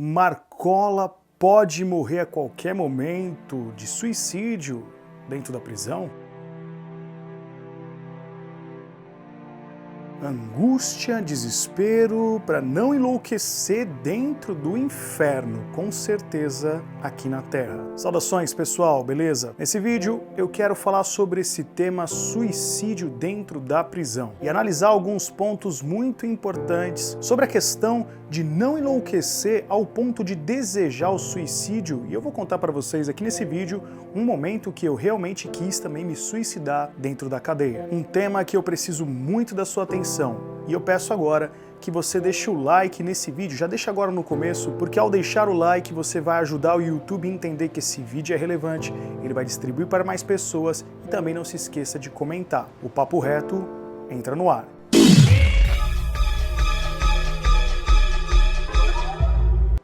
Marcola pode morrer a qualquer momento de suicídio dentro da prisão? Angústia, desespero para não enlouquecer dentro do inferno, com certeza aqui na Terra. Saudações pessoal, beleza? Nesse vídeo eu quero falar sobre esse tema suicídio dentro da prisão e analisar alguns pontos muito importantes sobre a questão de não enlouquecer ao ponto de desejar o suicídio, e eu vou contar para vocês aqui nesse vídeo um momento que eu realmente quis também me suicidar dentro da cadeia. Um tema que eu preciso muito da sua atenção. E eu peço agora que você deixe o like nesse vídeo, já deixa agora no começo, porque ao deixar o like você vai ajudar o YouTube a entender que esse vídeo é relevante, ele vai distribuir para mais pessoas e também não se esqueça de comentar. O Papo Reto entra no ar.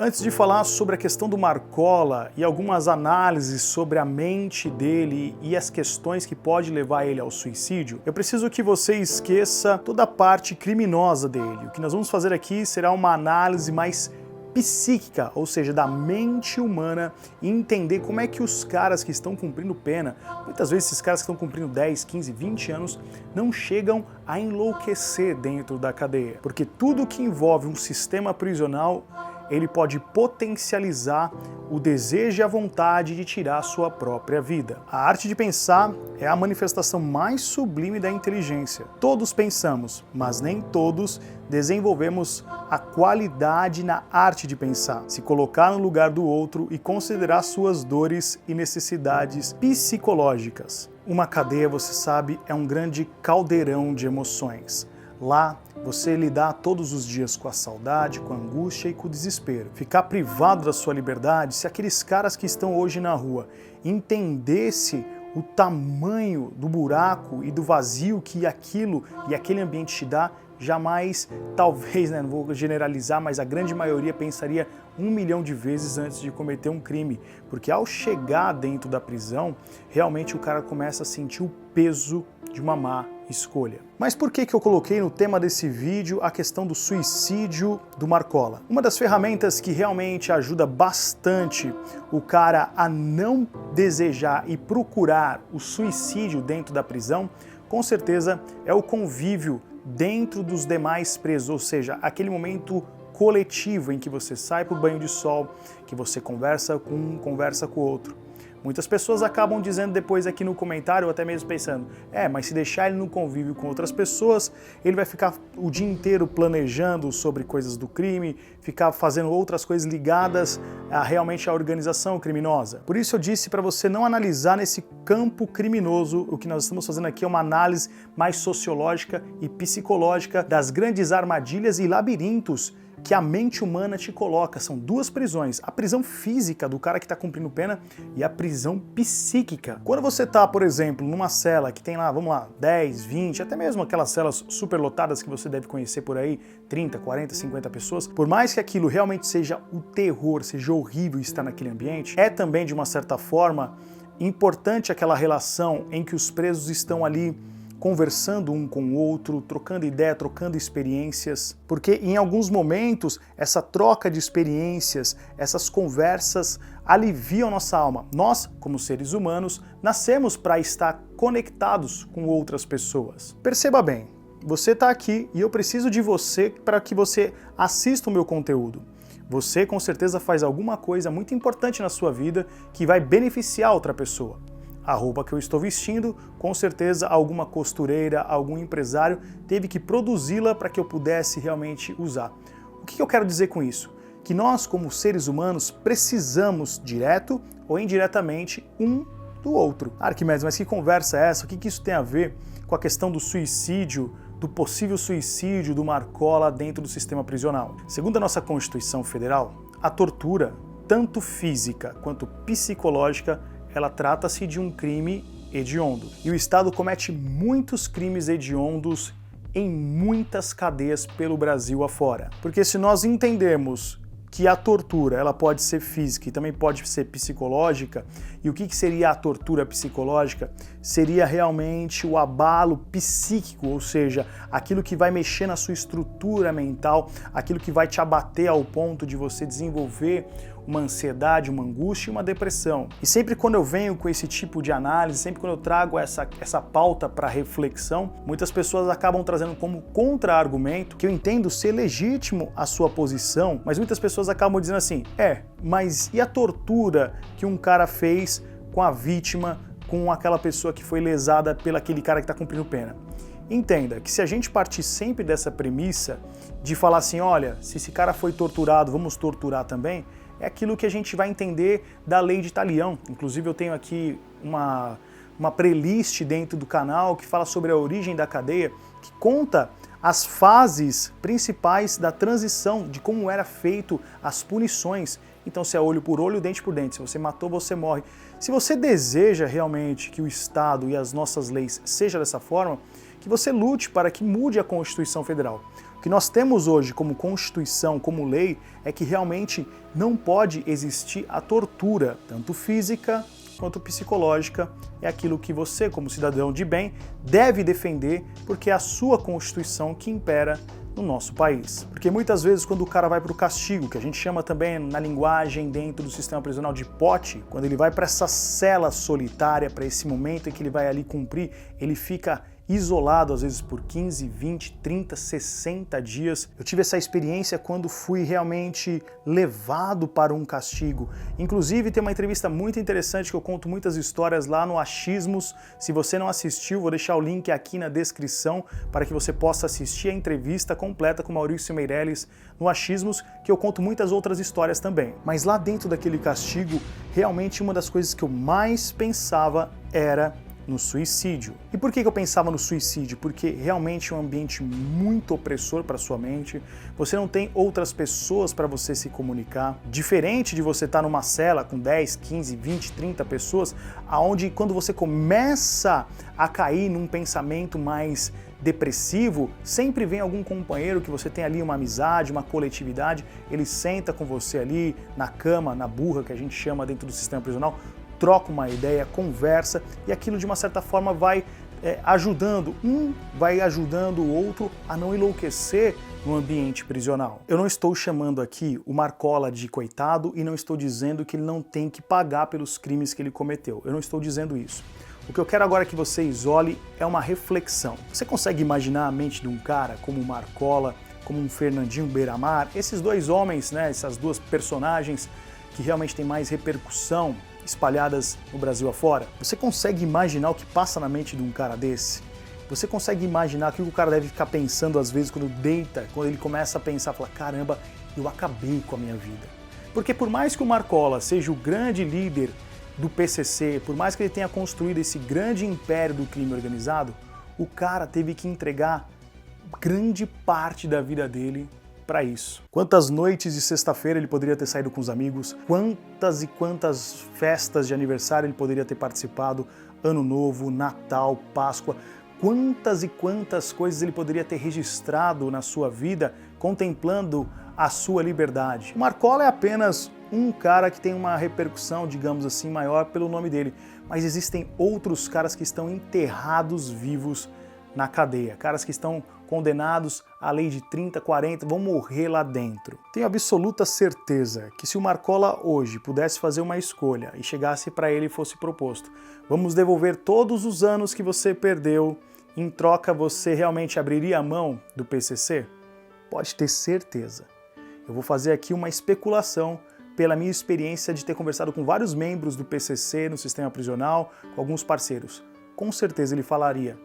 Antes de falar sobre a questão do Marcola e algumas análises sobre a mente dele e as questões que pode levar ele ao suicídio, eu preciso que você esqueça toda a parte criminosa dele. O que nós vamos fazer aqui será uma análise mais psíquica, ou seja, da mente humana, e entender como é que os caras que estão cumprindo pena, muitas vezes esses caras que estão cumprindo 10, 15, 20 anos, não chegam a enlouquecer dentro da cadeia. Porque tudo que envolve um sistema prisional, ele pode potencializar o desejo e a vontade de tirar a sua própria vida. A arte de pensar é a manifestação mais sublime da inteligência. Todos pensamos, mas nem todos desenvolvemos a qualidade na arte de pensar, se colocar no lugar do outro e considerar suas dores e necessidades psicológicas. Uma cadeia, você sabe, é um grande caldeirão de emoções. Lá, você lidar todos os dias com a saudade, com a angústia e com o desespero. Ficar privado da sua liberdade, se aqueles caras que estão hoje na rua entendesse o tamanho do buraco e do vazio que aquilo e aquele ambiente te dá, jamais, talvez, não vou generalizar, mas a grande maioria pensaria 1 milhão de vezes antes de cometer um crime. Porque ao chegar dentro da prisão, realmente o cara começa a sentir o peso de uma má escolha. Mas por que eu coloquei no tema desse vídeo a questão do suicídio do Marcola? Uma das ferramentas que realmente ajuda bastante o cara a não desejar e procurar o suicídio dentro da prisão, com certeza é o convívio dentro dos demais presos, ou seja, aquele momento coletivo em que você sai para o banho de sol, que você conversa com um, conversa com o outro. Muitas pessoas acabam dizendo depois aqui no comentário, ou até mesmo pensando, mas se deixar ele no convívio com outras pessoas, ele vai ficar o dia inteiro planejando sobre coisas do crime, ficar fazendo outras coisas ligadas a realmente à organização criminosa. Por isso eu disse para você não analisar nesse campo criminoso, o que nós estamos fazendo aqui é uma análise mais sociológica e psicológica das grandes armadilhas e labirintos que a mente humana te coloca. São duas prisões, a prisão física do cara que está cumprindo pena e a prisão psíquica. Quando você está, por exemplo, numa cela que tem lá, vamos lá, 10, 20, até mesmo aquelas celas superlotadas que você deve conhecer por aí, 30, 40, 50 pessoas, por mais que aquilo realmente seja o terror, seja horrível estar naquele ambiente, é também, de uma certa forma, importante aquela relação em que os presos estão ali conversando um com o outro, trocando ideia, trocando experiências, porque em alguns momentos essa troca de experiências, essas conversas aliviam nossa alma. Nós, como seres humanos, nascemos para estar conectados com outras pessoas. Perceba bem, você está aqui e eu preciso de você para que você assista o meu conteúdo. Você com certeza faz alguma coisa muito importante na sua vida que vai beneficiar outra pessoa. A roupa que eu estou vestindo, com certeza alguma costureira, algum empresário teve que produzi-la para que eu pudesse realmente usar. O que eu quero dizer com isso? Que nós, como seres humanos, precisamos, direto ou indiretamente, um do outro. Arquimedes, mas que conversa é essa? O que isso tem a ver com a questão do suicídio, do possível suicídio do Marcola dentro do sistema prisional? Segundo a nossa Constituição Federal, a tortura, tanto física quanto psicológica, ela trata-se de um crime hediondo. E o Estado comete muitos crimes hediondos em muitas cadeias pelo Brasil afora. Porque se nós entendemos que a tortura ela pode ser física e também pode ser psicológica, e o que seria a tortura psicológica? Seria realmente o abalo psíquico, ou seja, aquilo que vai mexer na sua estrutura mental, aquilo que vai te abater ao ponto de você desenvolver uma ansiedade, uma angústia e uma depressão. E sempre quando eu venho com esse tipo de análise, sempre quando eu trago essa pauta para reflexão, muitas pessoas acabam trazendo como contra-argumento, que eu entendo ser legítimo a sua posição, mas muitas pessoas acabam dizendo assim, mas e a tortura que um cara fez com a vítima, com aquela pessoa que foi lesada pelo aquele cara que está cumprindo pena? Entenda que se a gente partir sempre dessa premissa de falar assim, olha, se esse cara foi torturado, vamos torturar também, é aquilo que a gente vai entender da lei de Talião. Inclusive eu tenho aqui uma playlist dentro do canal que fala sobre a origem da cadeia, que conta as fases principais da transição, de como era feito as punições. Então se é olho por olho, dente por dente, se você matou, você morre. Se você deseja realmente que o Estado e as nossas leis sejam dessa forma, que você lute para que mude a Constituição Federal. O que nós temos hoje como Constituição, como lei, é que realmente não pode existir a tortura, tanto física quanto psicológica. É aquilo que você, como cidadão de bem, deve defender, porque é a sua Constituição que impera no nosso país. Porque muitas vezes quando o cara vai para o castigo, que a gente chama também na linguagem dentro do sistema prisional de pote, quando ele vai para essa cela solitária, para esse momento em que ele vai ali cumprir, ele fica isolado às vezes por 15, 20, 30, 60 dias. Eu tive essa experiência quando fui realmente levado para um castigo. Inclusive tem uma entrevista muito interessante que eu conto muitas histórias lá no Achismos. Se você não assistiu, vou deixar o link aqui na descrição para que você possa assistir a entrevista completa com Maurício Meirelles no Achismos, que eu conto muitas outras histórias também. Mas lá dentro daquele castigo, realmente uma das coisas que eu mais pensava era no suicídio. E por que eu pensava no suicídio? Porque realmente é um ambiente muito opressor para sua mente, você não tem outras pessoas para você se comunicar, diferente de você estar numa cela com 10, 15, 20, 30 pessoas, aonde quando você começa a cair num pensamento mais depressivo, sempre vem algum companheiro que você tem ali uma amizade, uma coletividade, ele senta com você ali na cama, na burra que a gente chama dentro do sistema prisional, troca uma ideia, conversa, e aquilo de uma certa forma vai ajudando, vai ajudando o outro a não enlouquecer no ambiente prisional. Eu não estou chamando aqui o Marcola de coitado e não estou dizendo que ele não tem que pagar pelos crimes que ele cometeu. Eu não estou dizendo isso. O que eu quero agora que você isole é uma reflexão. Você consegue imaginar a mente de um cara como o Marcola, como um Fernandinho Beiramar, esses dois homens, né, essas duas personagens que realmente têm mais repercussão espalhadas no Brasil afora? Você consegue imaginar o que passa na mente de um cara desse? Você consegue imaginar o que o cara deve ficar pensando às vezes quando deita, quando ele começa a pensar, fala, caramba, eu acabei com a minha vida. Porque por mais que o Marcola seja o grande líder do PCC, por mais que ele tenha construído esse grande império do crime organizado, o cara teve que entregar grande parte da vida dele para isso. Quantas noites de sexta-feira ele poderia ter saído com os amigos, quantas e quantas festas de aniversário ele poderia ter participado, Ano Novo, Natal, Páscoa, quantas e quantas coisas ele poderia ter registrado na sua vida, contemplando a sua liberdade. O Marcola é apenas um cara que tem uma repercussão, digamos assim, maior pelo nome dele, mas existem outros caras que estão enterrados vivos na cadeia, caras que estão condenados à lei de 30, 40, vão morrer lá dentro. Tenho absoluta certeza que se o Marcola hoje pudesse fazer uma escolha e chegasse para ele e fosse proposto, vamos devolver todos os anos que você perdeu, em troca você realmente abriria a mão do PCC? Pode ter certeza. Eu vou fazer aqui uma especulação pela minha experiência de ter conversado com vários membros do PCC no sistema prisional, com alguns parceiros. Com certeza ele falaria,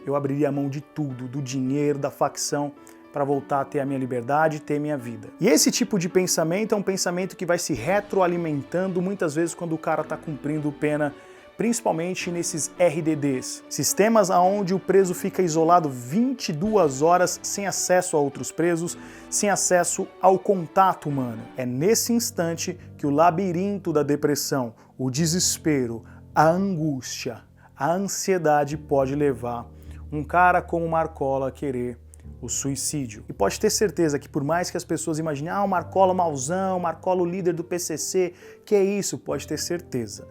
eu abriria a mão de tudo, do dinheiro, da facção, para voltar a ter a minha liberdade e ter a minha vida. E esse tipo de pensamento é um pensamento que vai se retroalimentando muitas vezes quando o cara está cumprindo pena, principalmente nesses RDDs, sistemas onde o preso fica isolado 22 horas sem acesso a outros presos, sem acesso ao contato humano. É nesse instante que o labirinto da depressão, o desespero, a angústia, a ansiedade pode levar um cara como Marcola a querer o suicídio. E pode ter certeza que por mais que as pessoas imaginem, o Marcola mauzão, Marcola o líder do PCC, que é isso? Pode ter certeza,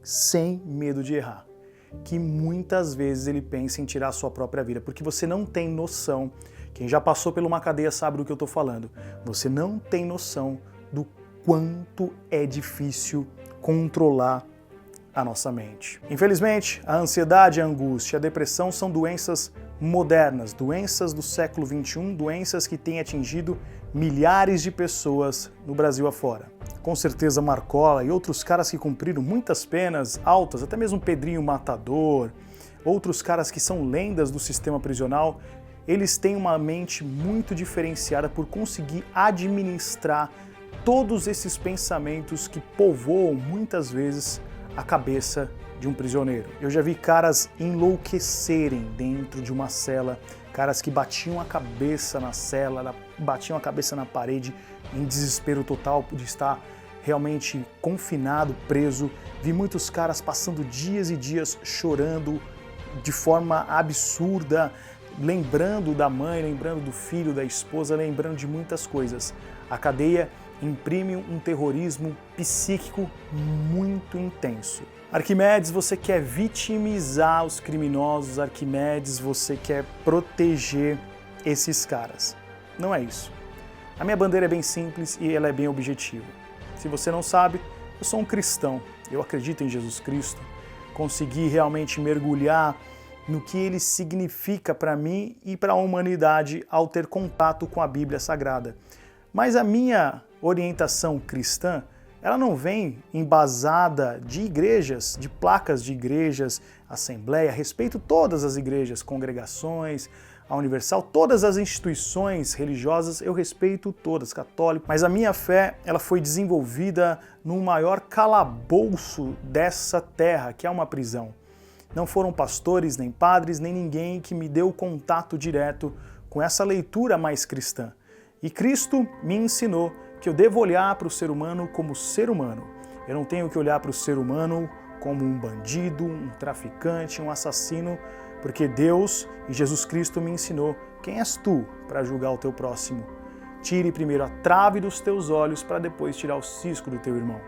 sem medo de errar, que muitas vezes ele pensa em tirar a sua própria vida, porque você não tem noção, quem já passou por uma cadeia sabe do que eu estou falando, você não tem noção do quanto é difícil controlar a nossa mente. Infelizmente, a ansiedade, a angústia, a depressão são doenças modernas, doenças do século XXI, doenças que têm atingido milhares de pessoas no Brasil afora. Com certeza Marcola e outros caras que cumpriram muitas penas altas, até mesmo Pedrinho Matador, outros caras que são lendas do sistema prisional, eles têm uma mente muito diferenciada por conseguir administrar todos esses pensamentos que povoam muitas vezes a cabeça de um prisioneiro. Eu já vi caras enlouquecerem dentro de uma cela, caras que batiam a cabeça na cela, batiam a cabeça na parede em desespero total de estar realmente confinado, preso. Vi muitos caras passando dias e dias chorando de forma absurda, lembrando da mãe, lembrando do filho, da esposa, lembrando de muitas coisas. A cadeia imprime um terrorismo psíquico muito intenso. Arquimedes, você quer vitimizar os criminosos, Arquimedes, você quer proteger esses caras. Não é isso. A minha bandeira é bem simples e ela é bem objetiva. Se você não sabe, eu sou um cristão, eu acredito em Jesus Cristo, consegui realmente mergulhar no que ele significa para mim e para a humanidade ao ter contato com a Bíblia Sagrada. Mas a minha orientação cristã, ela não vem embasada de igrejas, de placas de igrejas, assembleia, respeito todas as igrejas, congregações, a Universal, todas as instituições religiosas, eu respeito todas, católico, mas a minha fé, ela foi desenvolvida no maior calabouço dessa terra, que é uma prisão. Não foram pastores, nem padres, nem ninguém que me deu contato direto com essa leitura mais cristã. E Cristo me ensinou que eu devo olhar para o ser humano como ser humano. Eu não tenho que olhar para o ser humano como um bandido, um traficante, um assassino, porque Deus e Jesus Cristo me ensinou quem és tu para julgar o teu próximo. Tire primeiro a trave dos teus olhos para depois tirar o cisco do teu irmão.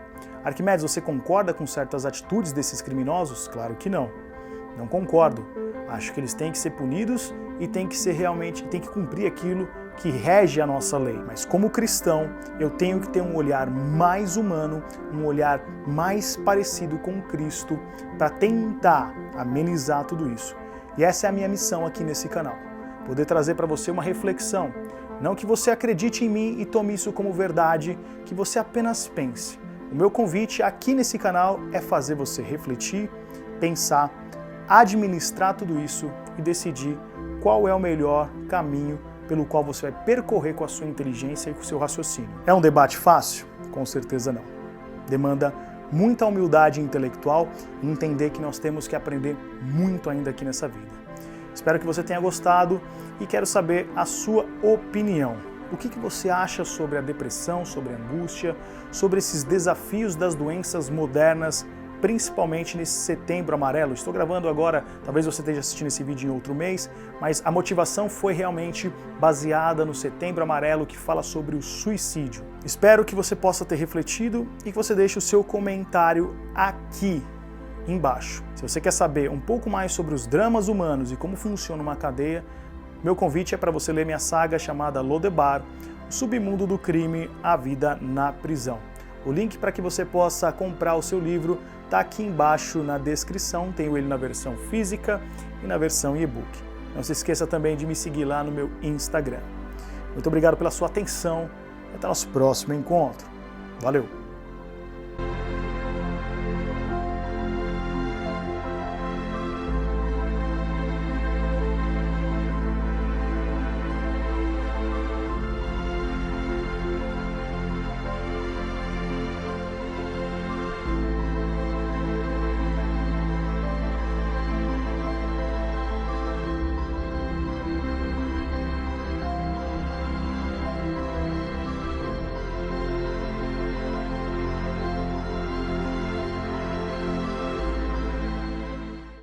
Arquimedes, você concorda com certas atitudes desses criminosos? Claro que não. Não concordo. Acho que eles têm que ser punidos e têm que cumprir aquilo que rege a nossa lei. Mas como cristão, eu tenho que ter um olhar mais humano, um olhar mais parecido com Cristo para tentar amenizar tudo isso. E essa é a minha missão aqui nesse canal. Poder trazer para você uma reflexão. Não que você acredite em mim e tome isso como verdade, que você apenas pense. O meu convite aqui nesse canal é fazer você refletir, pensar, administrar tudo isso e decidir qual é o melhor caminho pelo qual você vai percorrer com a sua inteligência e com o seu raciocínio. É um debate fácil? Com certeza não. Demanda muita humildade intelectual e entender que nós temos que aprender muito ainda aqui nessa vida. Espero que você tenha gostado e quero saber a sua opinião. O que você acha sobre a depressão, sobre a angústia, sobre esses desafios das doenças modernas, principalmente nesse Setembro Amarelo? Estou gravando agora, talvez você esteja assistindo esse vídeo em outro mês, mas a motivação foi realmente baseada no Setembro Amarelo, que fala sobre o suicídio. Espero que você possa ter refletido e que você deixe o seu comentário aqui embaixo. Se você quer saber um pouco mais sobre os dramas humanos e como funciona uma cadeia, meu convite é para você ler minha saga chamada Lodebar, o submundo do crime, a vida na prisão. O link para que você possa comprar o seu livro está aqui embaixo na descrição, tenho ele na versão física e na versão e-book. Não se esqueça também de me seguir lá no meu Instagram. Muito obrigado pela sua atenção e até o nosso próximo encontro. Valeu!